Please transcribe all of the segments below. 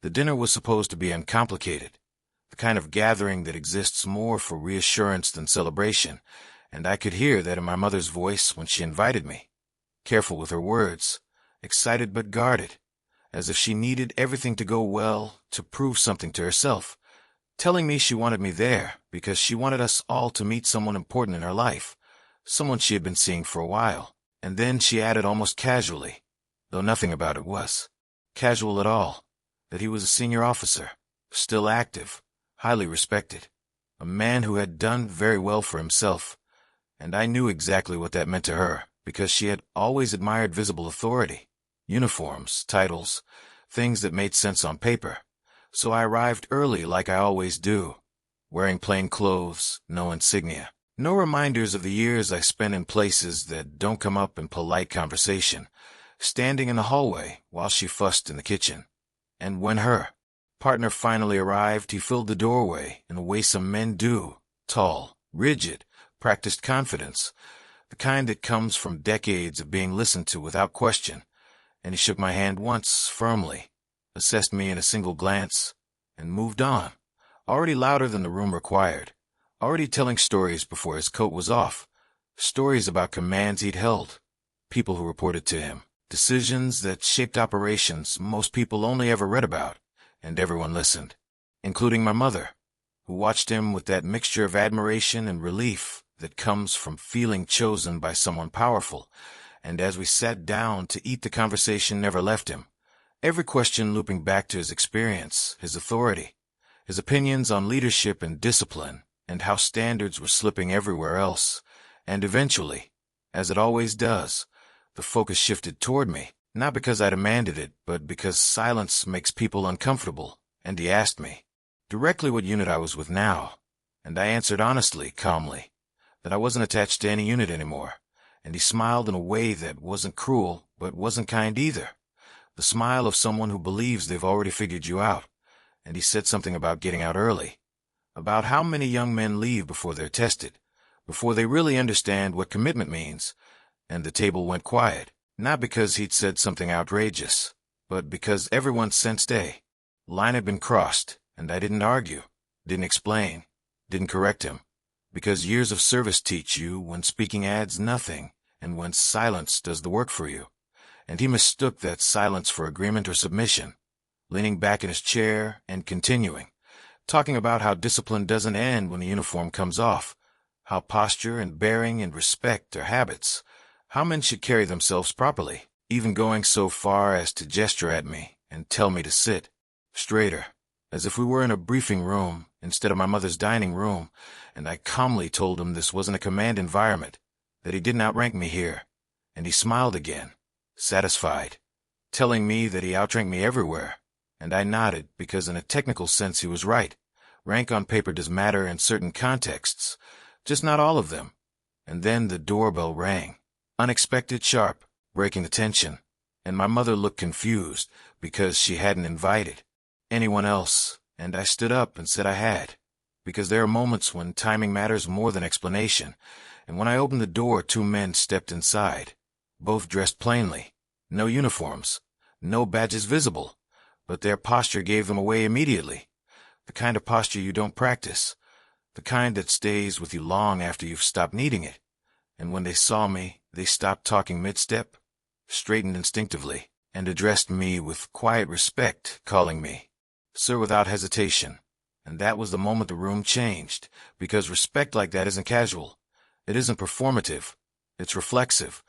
The dinner was supposed to be uncomplicated, the kind of gathering that exists more for reassurance than celebration, and I could hear that in my mother's voice when she invited me. Careful with her words, excited but guarded, as if she needed everything to go well to prove something to herself, telling me she wanted me there because she wanted us all to meet someone important in her life, someone she had been seeing for a while. And then she added almost casually, though nothing about it was casual at all, that he was a senior officer, still active, highly respected, a man who had done very well for himself. And I knew exactly what that meant to her, because she had always admired visible authority, uniforms, titles, things that made sense on paper. So I arrived early like I always do, wearing plain clothes, no insignia, no reminders of the years I spent in places that don't come up in polite conversation, standing in the hallway while she fussed in the kitchen. And when her partner finally arrived, he filled the doorway in the way some men do, tall, rigid, practiced confidence, the kind that comes from decades of being listened to without question. And he shook my hand once, firmly, assessed me in a single glance, and moved on, already louder than the room required, already telling stories before his coat was off, stories about commands he'd held, people who reported to him, decisions that shaped operations most people only ever read about, and everyone listened, including my mother, who watched him with that mixture of admiration and relief that comes from feeling chosen by someone powerful. And as we sat down to eat, the conversation never left him, every question looping back to his experience, his authority, his opinions on leadership and discipline, and how standards were slipping everywhere else. And eventually, as it always does, the focus shifted toward me, not because I demanded it, but because silence makes people uncomfortable. And he asked me directly what unit I was with now, and I answered honestly, calmly, that I wasn't attached to any unit anymore. And he smiled in a way that wasn't cruel, but wasn't kind either, the smile of someone who believes they've already figured you out. And he said something about getting out early, about how many young men leave before they're tested, before they really understand what commitment means. And the table went quiet, not because he'd said something outrageous, but because everyone sensed a line had been crossed. And I didn't argue, didn't explain, didn't correct him, because years of service teach you when speaking adds nothing, and when silence does the work for you. And he mistook that silence for agreement or submission, leaning back in his chair and continuing, talking about how discipline doesn't end when the uniform comes off, how posture and bearing and respect are habits, how men should carry themselves properly, even going so far as to gesture at me and tell me to sit straighter, as if we were in a briefing room instead of my mother's dining room. And I calmly told him this wasn't a command environment, that he didn't outrank me here. And he smiled again, satisfied, telling me that he outrank me everywhere. And I nodded, because in a technical sense he was right. Rank on paper does matter in certain contexts, just not all of them. And then the doorbell rang, unexpected, sharp, breaking the tension. And my mother looked confused, because she hadn't invited anyone else. And I stood up and said I had, because there are moments when timing matters more than explanation. And when I opened the door, two men stepped inside, both dressed plainly, no uniforms, no badges visible, but their posture gave them away immediately, the kind of posture you don't practice, the kind that stays with you long after you've stopped needing it. And when they saw me, they stopped talking mid-step, straightened instinctively, and addressed me with quiet respect, calling me sir without hesitation. And that was the moment the room changed, because respect like that isn't casual. It isn't performative. It's reflexive.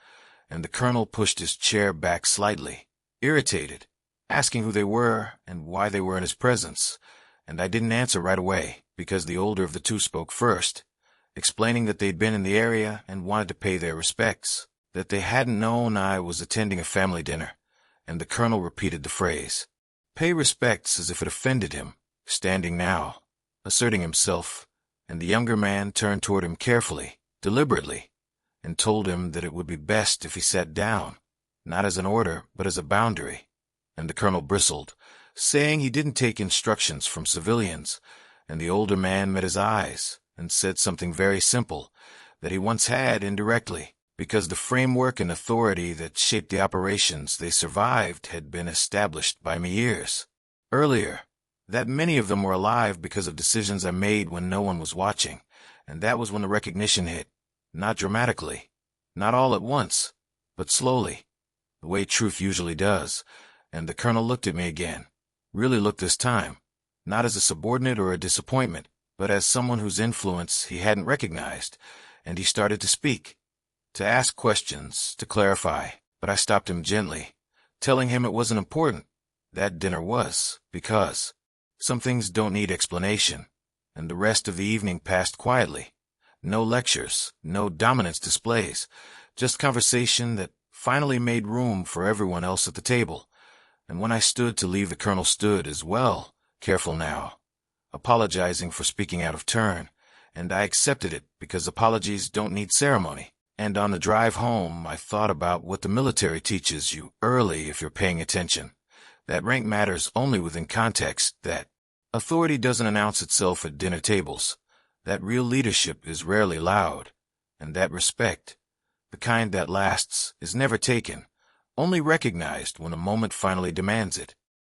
And the colonel pushed his chair back slightly, irritated, asking who they were and why they were in his presence. And I didn't answer right away, because the older of the two spoke first, explaining that they'd been in the area and wanted to pay their respects, that they hadn't known I was attending a family dinner. And the colonel repeated the phrase, pay respects, as if it offended him, standing now, asserting himself. And the younger man turned toward him carefully, deliberately, and told him that it would be best if he sat down, not as an order, but as a boundary. And the colonel bristled, saying he didn't take instructions from civilians. And the older man met his eyes and said something very simple that he once had indirectly, because the framework and authority that shaped the operations they survived had been established by me years. earlier, that many of them were alive because of decisions I made when no one was watching, and that was when the recognition hit. Not dramatically, not all at once, but slowly, the way truth usually does. And the colonel looked at me again. Really looked this time, not as a subordinate or a disappointment, but as someone whose influence he hadn't recognized, and he started to speak, to ask questions, to clarify, but I stopped him gently, telling him it wasn't important. That dinner was, because some things don't need explanation, and the rest of the evening passed quietly. No lectures, no dominance displays, just conversation that finally made room for everyone else at the table. And when I stood to leave, the colonel stood as well, careful now, apologizing for speaking out of turn, and I accepted it because apologies don't need ceremony. And on the drive home, I thought about what the military teaches you early if you're paying attention. That rank matters only within context, that authority doesn't announce itself at dinner tables, that real leadership is rarely loud, and that respect, the kind that lasts, is never taken, only recognized when a moment finally demands it.